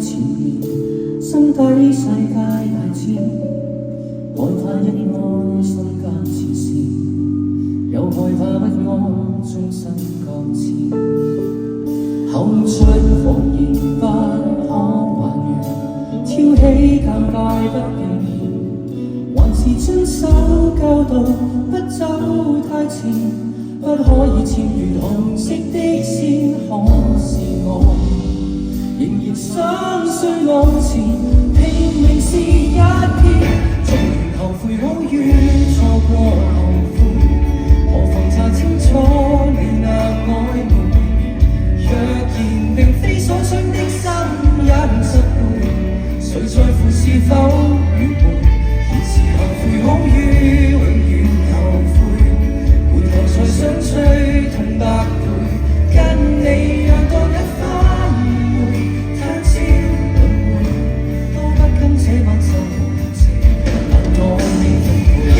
前面，心底世界大戰，害怕一安心間前線，又害怕不安終身擱淺。口出謊言不可還原，挑起尷尬不應變，還是遵守教導，不走太前，不可以僭越紅色的線，可是我仍然想需往前，拼命是一天，做完後悔好於錯過後悔，何妨查清楚你那曖昧，若然並非所想的心也能拾回，誰在乎是否愚昧，現時後悔好於永遠後悔，回頭才想追痛百倍，跟你讓多一番誤會，他朝輪迴都不跟這晚受同情，但我未奉陪。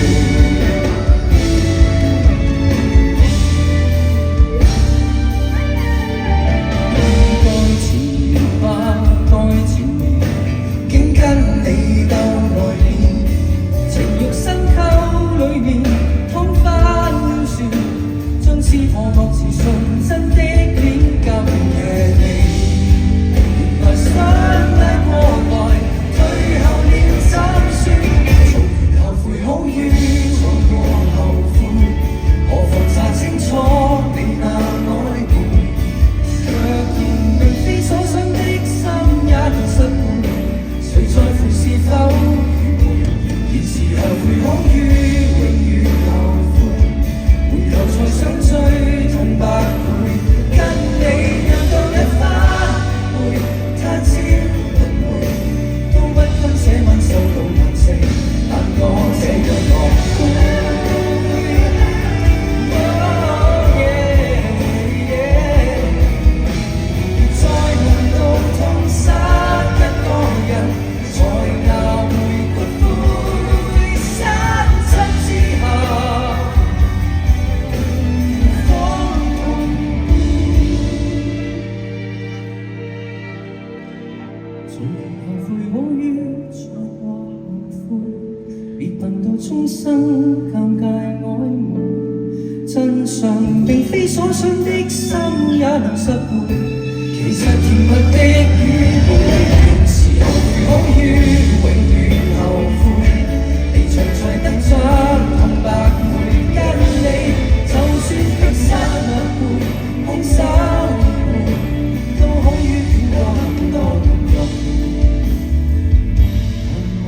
終生尷尬曖昧，真相並非所想的心也能拾回，其實甜蜜的語彙，現時後悔好於永遠後悔，離場才得將痛百倍，跟你就算迫失一輩，空手都好於見過很多人。但我